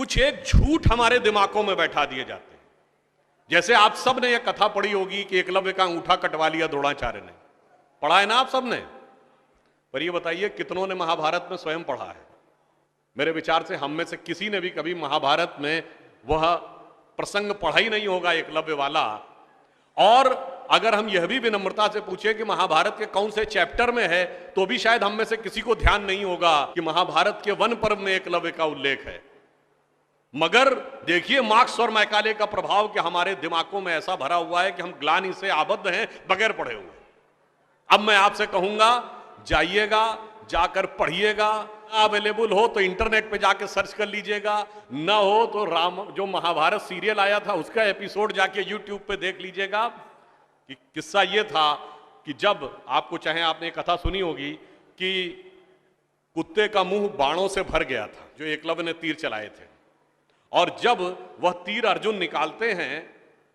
कुछ एक झूठ हमारे दिमागों में बैठा दिए जाते हैं। जैसे आप सब ने यह कथा पढ़ी होगी कि एकलव्य का अंगूठा कटवा लिया द्रोणाचार्य ने, पढ़ा है ना आप सब ने? पर यह बताइए कितनों ने महाभारत में स्वयं पढ़ा है? मेरे विचार से हम में से किसी ने भी कभी महाभारत में वह प्रसंग पढ़ा ही नहीं होगा एकलव्य वाला। और अगर हम यह भी विनम्रता से पूछें कि महाभारत के कौन से चैप्टर में है, तो भी शायद हम में से किसी को ध्यान नहीं होगा कि महाभारत के वन पर्व में एकलव्य का उल्लेख है। मगर देखिए मार्क्स और मैकाले का प्रभाव कि हमारे दिमागों में ऐसा भरा हुआ है कि हम ग्लानि से आबद्ध हैं बगैर पढ़े हुए। अब मैं आपसे कहूंगा, जाइएगा, जाकर पढ़िएगा। अवेलेबल हो तो इंटरनेट पे जाके सर्च कर लीजिएगा, ना हो तो जो महाभारत सीरियल आया था उसका एपिसोड जाके यूट्यूब पे देख लीजिएगा। कि किस्सा ये था कि जब आपको, चाहे आपने कथा सुनी होगी कि कुत्ते का मुंह बाणों से भर गया था जो एकलव्य ने तीर चलाए थे, और जब वह तीर अर्जुन निकालते हैं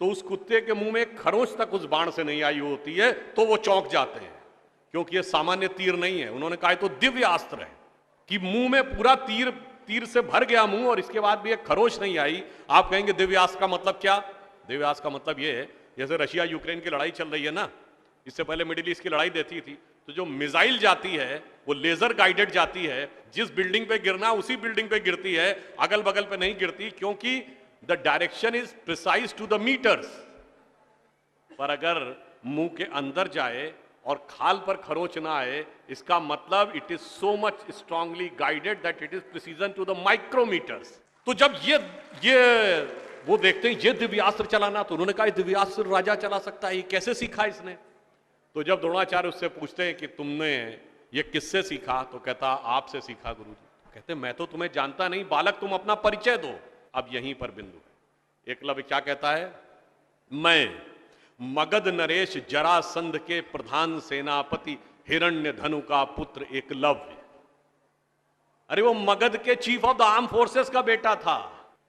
तो उस कुत्ते के मुंह में खरोंच तक उस बाण से नहीं आई होती है, तो वो चौंक जाते हैं क्योंकि ये सामान्य तीर नहीं है। उन्होंने कहा तो दिव्य अस्त्र है कि मुंह में पूरा तीर से भर गया मुंह और इसके बाद भी एक खरोंच नहीं आई। आप कहेंगे दिव्यास्त्र का मतलब क्या? दिव्यास्त्र का मतलब ये है, जैसे रशिया यूक्रेन की लड़ाई चल रही है ना, इससे पहले मिडिल ईस्ट की लड़ाई देती थी, तो जो मिसाइल जाती है वो लेजर गाइडेड जाती है, जिस बिल्डिंग पे गिरना उसी बिल्डिंग पे गिरती है, अगल बगल पे नहीं गिरती, क्योंकि the direction is precise to the metres. पर अगर मुंह के अंदर जाए और खाल पर खरोच ना आए, इसका मतलब it is so much strongly guided that it is precision to the micrometres. तो जब ये वो देखते हैं ये दिव्यास्त्र चलाना, तो उन्होंने कहा दिव्यास्त्र राजा चला सकता है, ये कैसे सीखा इसने? तो जब द्रोणाचार्य उससे पूछते हैं कि तुमने ये किससे सीखा, तो कहता आपसे सीखा गुरुजी। कहते मैं तो तुम्हें जानता नहीं बालक, तुम अपना परिचय दो। अब यहीं पर बिंदु है। एकलव्य क्या कहता है? मैं मगध नरेश जरासंध के प्रधान सेनापति हिरण्यधनु का पुत्र एकलव्य। अरे वो मगध के chief of the arm forces का बेटा था।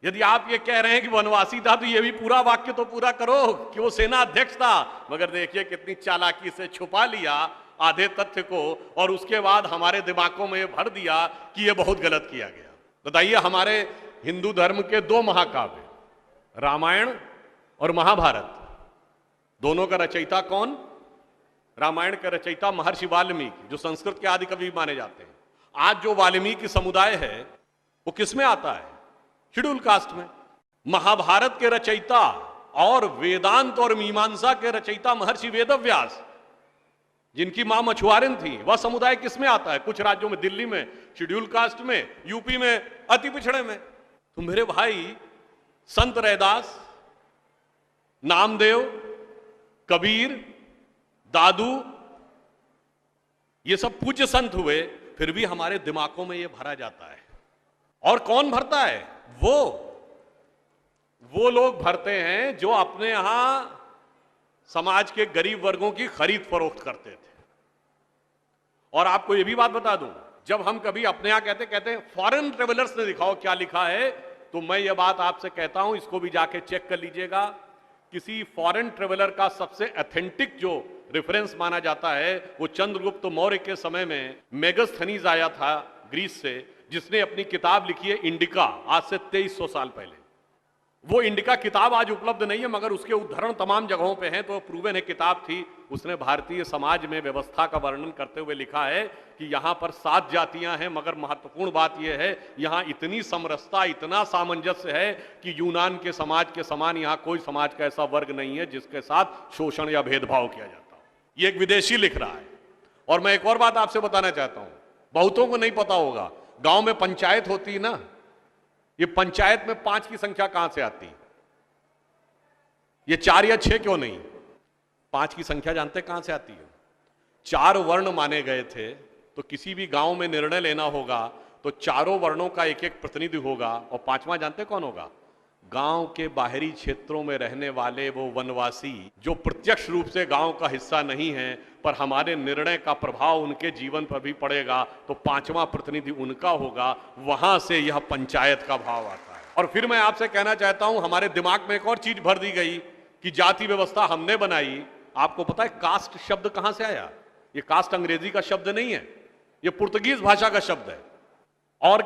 यदि आप ये कह रहे हैं कि वनवासी था, तो ये भी पूरा वाक्य तो पूरा करो कि वो सेना अध्यक्ष था। मगर देखिए कितनी चालाकी से छुपा लिया आधे तथ्य को, और उसके बाद हमारे दिमागों में भर दिया कि ये बहुत गलत किया गया। बताइए, हमारे हिंदू धर्म के दो महाकाव्य, रामायण और महाभारत, दोनों का रचयिता कौन? रामायण का रचयिता महर्षि वाल्मीकि, जो संस्कृत के आदि कवि माने जाते हैं। आज जो वाल्मीकि समुदाय है वो किसमें आता है? शेड्यूल कास्ट में। महाभारत के रचयिता और वेदांत और मीमांसा के रचयिता महर्षि वेदव्यास, जिनकी मां मछुआरिन थी, वह समुदाय किसमें आता है? कुछ राज्यों में, दिल्ली में शेड्यूल कास्ट में, यूपी में अति पिछड़े में। तो मेरे भाई, संत रैदास, नामदेव, कबीर, दादू, ये सब पूज्य संत हुए, फिर भी हमारे दिमागों में ये भरा जाता है। और कौन भरता है? वो लोग भरते हैं जो अपने यहां समाज के गरीब वर्गों की खरीद फरोख्त करते थे। और आपको यह भी बात बता दूं, जब हम कभी अपने यहां कहते हैं फॉरेन ट्रेवलर्स ने दिखाओ क्या लिखा है, तो मैं ये बात आपसे कहता हूं, इसको भी जाके चेक कर लीजिएगा। किसी फॉरेन ट्रेवलर का सबसे ऑथेंटिक जो रेफरेंस माना जाता है, वो चंद्रगुप्त मौर्य के समय में मेगस्थनीज आया था ग्रीस से, जिसने अपनी किताब लिखी है इंडिका, आज से 2300 साल पहले। वो इंडिका किताब आज उपलब्ध नहीं है, मगर उसके उद्धरण तमाम जगहों पे हैं, तो प्रूवन है किताब थी। उसने भारतीय समाज में व्यवस्था का वर्णन करते हुए लिखा है कि यहां पर 7 जातियां हैं, मगर महत्वपूर्ण बात यह है यहां इतनी समरसता, इतना सामंजस्य है कि यूनान के समाज के समान यहां कोई समाज का ऐसा वर्ग नहीं है जिसके साथ शोषण या भेदभाव किया जाता हो। ये एक विदेशी लिख रहा है। और मैं एक और बात आपसे बताना चाहता हूं, बहुतों को नहीं पता होगा, गांव में पंचायत होती है ना, ये पंचायत में 5 की संख्या कहां से आती? ये 4 या 6 क्यों नहीं? 5 की संख्या जानते कहां से आती है? 4 वर्ण माने गए थे, तो किसी भी गांव में निर्णय लेना होगा तो चारों वर्णों का एक एक प्रतिनिधि होगा, और 5वां जानते कौन होगा? गांव के बाहरी क्षेत्रों में रहने वाले वो वनवासी जो प्रत्यक्ष रूप से गांव का हिस्सा नहीं है, पर हमारे निर्णय का प्रभाव उनके जीवन पर भी पड़ेगा, तो 5वां प्रतिनिधि उनका होगा। वहां से यह पंचायत का भाव आता है। और फिर मैं आपसे कहना चाहता हूं, हमारे दिमाग में एक और चीज भर दी गई कि जाति व्यवस्था हमने बनाई। आपको पता है कास्ट शब्द कहां से आया? ये कास्ट अंग्रेजी का शब्द नहीं है, ये पुर्तगीज भाषा का शब्द है। और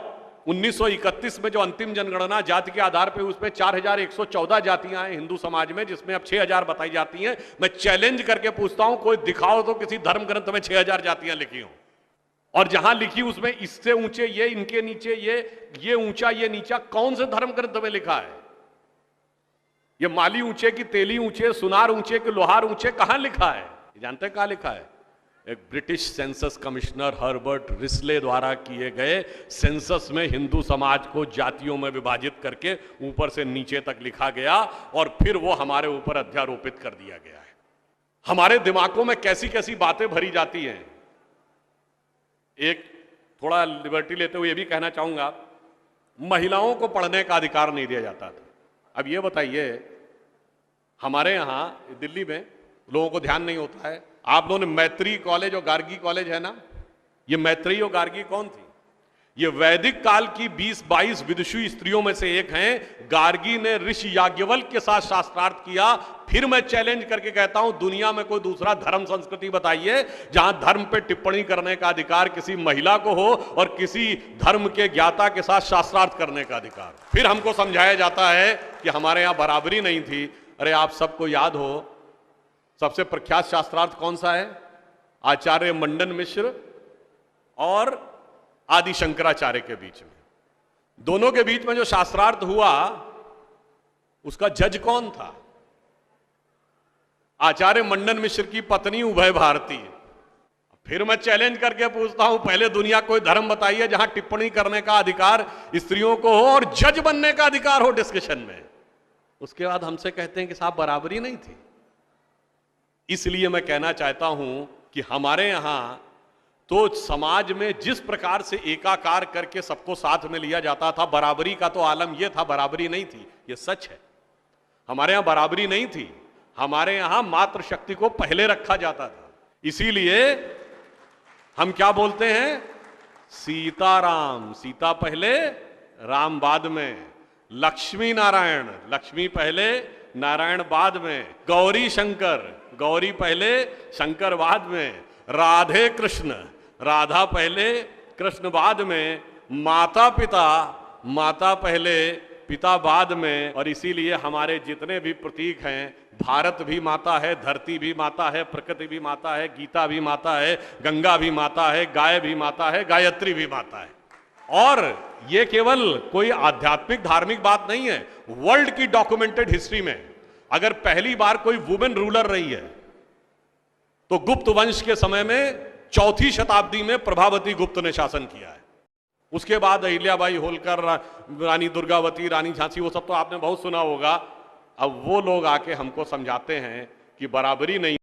1931 में जो अंतिम जनगणना जाति के आधार पर, उसमें 4114 जातियां हैं हिंदू समाज में, जिसमें अब 6000 बताई जाती हैं। मैं चैलेंज करके पूछता हूं, कोई दिखाओ तो किसी धर्म ग्रंथ में 6000 जातियां लिखी हों, और जहां लिखी उसमें इससे ऊंचे ये, इनके नीचे ये ऊंचा ये नीचा, कौन से धर्म ग्रंथ में लिखा है? ये माली ऊंचे की तेली ऊंचे, सुनार ऊंचे कि लोहार ऊंचे, कहां लिखा है? जानते हैं कहां लिखा है? एक British census commissioner Herbert Risley द्वारा किए गए सेंसस में हिंदू समाज को जातियों में विभाजित करके ऊपर से नीचे तक लिखा गया, और फिर वो हमारे ऊपर अध्यारोपित कर दिया गया है। हमारे दिमागों में कैसी कैसी बातें भरी जाती हैं। एक थोड़ा लिबर्टी लेते हुए ये भी कहना चाहूंगा, महिलाओं को पढ़ने का अधिकार नहीं दिया जाता था। अब ये बताइए, हमारे यहां दिल्ली में लोगों को ध्यान नहीं होता है, आप लोगों ने मैत्री कॉलेज और गार्गी कॉलेज है ना, ये मैत्री और गार्गी कौन थी? ये वैदिक काल की 20-22 विदुषी स्त्रियों में से एक हैं। गार्गी ने ऋषि याज्ञवल्क्य के साथ शास्त्रार्थ किया। फिर मैं चैलेंज करके कहता हूं, दुनिया में कोई दूसरा धर्म संस्कृति बताइए जहां धर्म पे टिप्पणी करने का अधिकार किसी महिला को हो और किसी धर्म के ज्ञाता के साथ शास्त्रार्थ करने का अधिकार। फिर हमको समझाया जाता है कि हमारे यहां बराबरी नहीं थी। अरे आप सबको याद हो, सबसे प्रख्यात शास्त्रार्थ कौन सा है? आचार्य मंडन मिश्र और आदि शंकराचार्य के बीच में। दोनों के बीच में जो शास्त्रार्थ हुआ, उसका जज कौन था? आचार्य मंडन मिश्र की पत्नी उभय भारती। फिर मैं चैलेंज करके पूछता हूं, पहले दुनिया कोई धर्म बताइए जहां टिप्पणी करने का अधिकार स्त्रियों को हो और जज बनने का अधिकार हो डिस्कशन में। उसके बाद हमसे कहते हैं कि साहब बराबरी नहीं थी। इसलिए मैं कहना चाहता हूं कि हमारे यहां तो समाज में जिस प्रकार से एकाकार करके सबको साथ में लिया जाता था, बराबरी का तो आलम यह था, बराबरी नहीं थी, यह सच है। हमारे यहां बराबरी नहीं थी। हमारे यहां मातृशक्ति को पहले रखा जाता था। इसीलिए हम क्या बोलते हैं? सीताराम, सीता पहले राम बाद में। लक्ष्मी नारायण, लक्ष्मी पहले नारायण बाद में। गौरी शंकर, गौरी पहले शंकर बाद में। राधे कृष्ण, राधा पहले कृष्ण बाद में। माता पिता, माता पहले पिता बाद में। और इसीलिए हमारे जितने भी प्रतीक हैं, भारत भी माता है, धरती भी माता है, प्रकृति भी माता है, गीता भी माता है, गंगा भी माता है, गाय भी माता है, गायत्री भी माता है। और ये केवल कोई आध्यात्मिक धार्मिक बात नहीं है। वर्ल्ड की डॉक्यूमेंटेड हिस्ट्री में अगर पहली बार कोई वुमेन रूलर रही है तो गुप्त वंश के समय में 4वीं शताब्दी में प्रभावती गुप्त ने शासन किया है। उसके बाद अहिल्याबाई होलकर, रानी दुर्गावती, रानी झांसी, वो सब तो आपने बहुत सुना होगा। अब वो लोग आके हमको समझाते हैं कि बराबरी नहीं